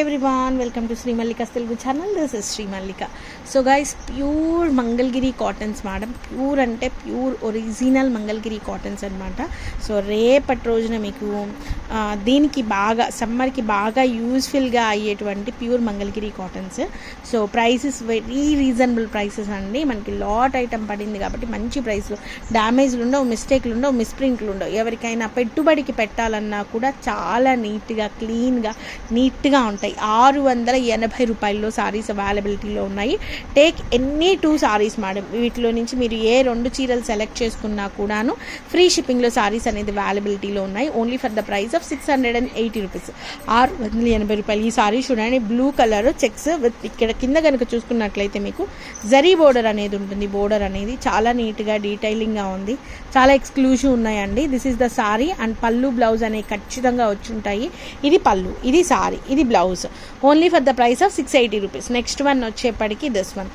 everyone, welcome to Sri Mallika's Telugu channel. This is Sri Mallika. So guys, pure Mangalgiri cottons madam, pure ante pure original Mangalgiri cottons anamata. So రేపటి రోజున మీకు దీనికి బాగా summer కి బాగా useful గా అయ్యేటువంటి pure Mangalagiri cottons. So prices very reasonable prices అండి. మనకి లాట్ ఐటమ్ పడింది కాబట్టి మంచి ప్రైస్ లో, డ్యామేజ్లు ఉండవు, మిస్టేక్లు ఉండవు, మిస్ప్రింట్లు ఉండవు. ఎవరికైనా పెట్టుబడికి పెట్టాలన్నా కూడా చాలా నీట్గా క్లీన్గా నీట్గా ఉంటాయి. 680 రూపాయల్లో సారీస్ అవైలబిలిటీలో ఉన్నాయి. Take any 2 saris madam. వీటిలో నుంచి మీరు ఏ 2 చీరలు సెలెక్ట్ చేసుకున్నా కూడాను ఫ్రీ షిప్పింగ్లో సారీస్ అనేది అవైలబిలిటీలో ఉన్నాయి. Only for the price of 680 rupees, 680 రూపాయలు. ఈ సారీ చూడండి, బ్లూ కలర్ చెక్స్ విత్ ఇక్కడ కింద కనుక చూసుకున్నట్లయితే మీకు జరీ బోర్డర్ అనేది ఉంటుంది. బోర్డర్ అనేది చాలా నీట్గా డీటెయిలింగ్గా ఉంది, చాలా ఎక్స్క్లూజివ్ ఉన్నాయండి. This is the sorry and పళ్ళు బ్లౌజ్ అనేవి ఖచ్చితంగా వచ్చి ఉంటాయి. ఇది పళ్ళు, ఇది సారీ, ఇది blouse. Only for the price of 680 rupees. Next one వచ్చేప్పటికి దిస్ వన్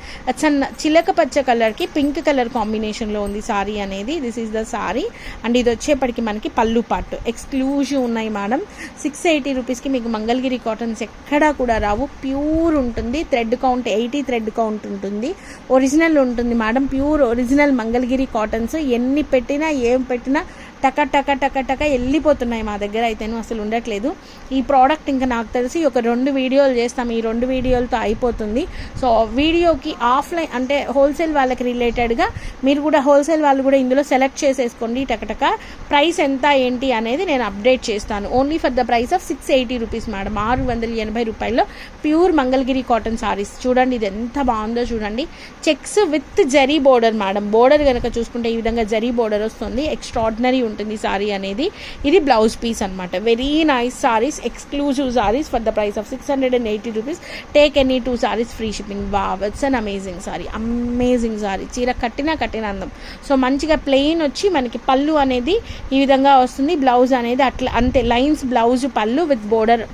చిలక పచ్చ కలర్కి పింక్ కలర్ కాంబినేషన్లో ఉంది సారీ అనేది. This is the sorry and ఇది వచ్చేప్పటికి మనకి పళ్ళు పార్ట్ ఎక్స్క్లూజివ్ ఉన్నాయి మేడం. 680 రూపీస్కి మీకు మంగళగిరి కాటన్స్ ఎక్కడా కూడా రావు. ప్యూర్ ఉంటుంది, థ్రెడ్ కౌంట్ 80 థ్రెడ్ కౌంట్ ఉంటుంది, ఒరిజినల్ ఉంటుంది madam. Pure original Mangalagiri cottons. ఎన్ని పెట్టినా ఏం పెట్టినా టక టక టక టక వెళ్ళిపోతున్నాయి. మా దగ్గర అయితేను అసలు ఉండట్లేదు ఈ ప్రోడక్ట్. ఇంకా నాకు తెలిసి ఒక 2 వీడియోలు చేస్తాం, ఈ 2 వీడియోలతో అయిపోతుంది. సో వీడియోకి ఆఫ్లైన్ అంటే హోల్సేల్ వాళ్ళకి రిలేటెడ్గా మీరు కూడా హోల్సేల్ వాళ్ళు కూడా ఇందులో సెలెక్ట్ చేసేసుకోండి. టకటక ప్రైస్ ఎంత ఏంటి అనేది నేను అప్డేట్ చేస్తాను. Only for the price of 680 rupees madam. 680 రూపాయల్లో ప్యూర్ మంగళగిరి కాటన్ సారీస్. చూడండి ఇది ఎంత బాగుందో చూడండి. Checks with zari border madam. Border కనుక చూసుకుంటే ఈ విధంగా జరీ బోర్డర్ వస్తుంది. ఎక్స్ట్రాడినరీ ఉంటుంది సారీ అనేది. ఇది బ్లౌజ్ పీస్ అనమాట. Very nice saris, exclusive saris for the price of 680 rupees. Take any 2 saris free shipping. Wow, it's an amazing sorry, amazing sorry. చీర కట్టిన అందం. సో మంచిగా ప్లెయిన్ వచ్చి మనకి పళ్ళు అనేది ఈ విధంగా వస్తుంది. బ్లౌజ్ అనేది అట్లా అంతే లైన్స్ బ్లౌజ్, పళ్ళు with border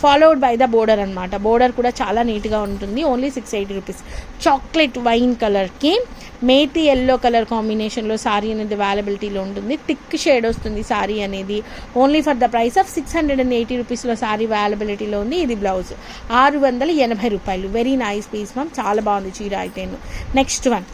followed by the border అనమాట. బోర్డర్ కూడా చాలా నీట్గా ఉంటుంది. Only 680 rupees. చాక్లెట్ వైన్ కలర్కి మేతి ఎల్లో కలర్ కాంబినేషన్లో సారీ అనేది అవైలబిలిటీలో ఉంటుంది. థిక్ షేడ్ వస్తుంది సారీ అనేది. Only for the price of 680 రూపీస్లో సారీ అవైలబిలిటీలో ఉంది. ఇది బ్లౌజ్ 680 రూపాయలు. వెరీ నైస్ పీస్ మ్యామ్, చాలా బాగుంది చీర అయితేను. నెక్స్ట్ వన్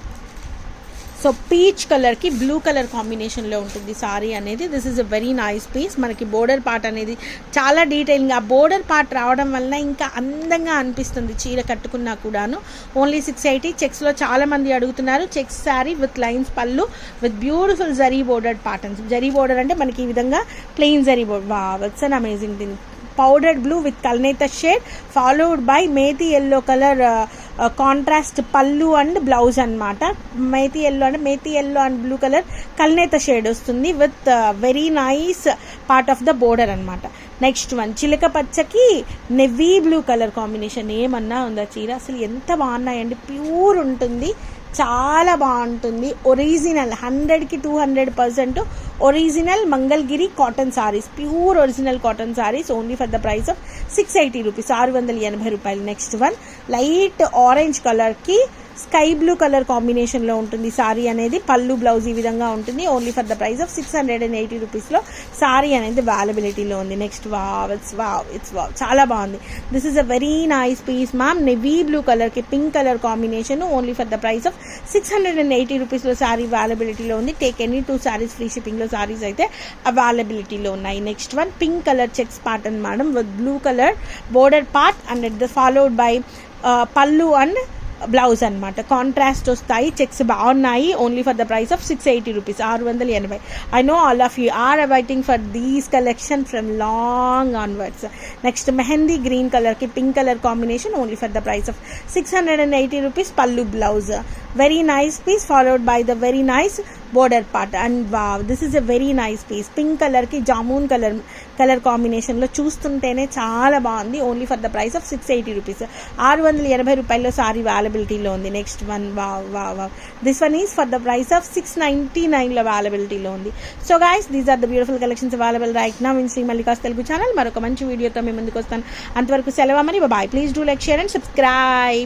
సో పీచ్ కలర్కి బ్లూ కలర్ కాంబినేషన్లో ఉంటుంది సారీ అనేది. This is a very nice piece. మనకి బోర్డర్ పార్ట్ అనేది చాలా డీటెయిల్గా, ఆ బోర్డర్ పార్ట్ రావడం వల్ల ఇంకా అందంగా అనిపిస్తుంది చీర కట్టుకున్నా కూడాను. ఓన్లీ 680. చెక్స్లో చాలా మంది అడుగుతున్నారు. Checks saree with lines pallu with beautiful zari border patterns. Zari border అంటే మనకి ఈ విధంగా plain zari border. Wow, it's an amazing thing. Powdered blue with కల్నేత shade followed by methi yellow colour contrast pallu and blouse అనమాట. Methi yellow and blue colour కల్నేత shade వస్తుంది with very nice part of the border అనమాట. Next one చిలక పచ్చకి navy blue colour combination. ఏమన్నా ఉందా చీర, అసలు ఎంత బాగున్నాయండి. ప్యూర్ ఉంటుంది, చాలా బాగుంటుంది. ఒరిజినల్ 100కి 200% original Mangalagiri cotton sarees, pure original cotton sarees. Only for the price of 680 rupees, 680 రూపాయలు. నెక్స్ట్ వన్ లైట్ ఆరెంజ్ కలర్కి స్కై బ్లూ కలర్ కాంబినేషన్లో ఉంటుంది సారీ అనేది. పళ్ళు బ్లౌజ్ ఈ విధంగా ఉంటుంది. Only for the price of 680 రూపీస్లో సారీ అనేది అవైలబిలిటీలో ఉంది. నెక్స్ట్ ఇట్స్ చాలా బాగుంది. This is a very nice piece ma'am. Navy blue కలర్కి pink colour combination. Only for the price of 680 రూపీస్లో సారీ అవైలబిలిటీలో ఉంది. టేక్ ఎనీ 2 సారీస్ ఫ్రీ షిప్పింగ్లో సారీస్ అయితే అవైలబిలిటీలో ఉన్నాయి. Next one pink colour checks pattern madam with blue colour border part and followed by pallu and blouse అనమాట. Contrast వస్తాయి, చెక్స్ బాగున్నాయి. Only for the price of 680 rupees, 680. I know all of you are awaiting for these collection from long onwards. Next mehndi green కలర్కి pink colour combination. Only for the price of 680 rupees. Pallu blouse very nice piece followed by the very nice border part and wow, this is a very nice piece. Pink కలర్కి jamun colour కాంబినేషన్లో చూస్తుంటేనే చాలా బాగుంది. Only for the price of 680 rupees, 680 రూపాయల్లో saree అవైలబిలిటీలో ఉంది. Next one wow, this one is for the price of 699లో అవైలబిలిటీలో ఉంది. So guys, these are the beautiful collections available right now in Shri Mallika's Telugu channel. మరొక మంచి వీడియోతో మేము ముందుకు వస్తాను. అంతవరకు సెలవు మరి, bye. Please do like, share and subscribe.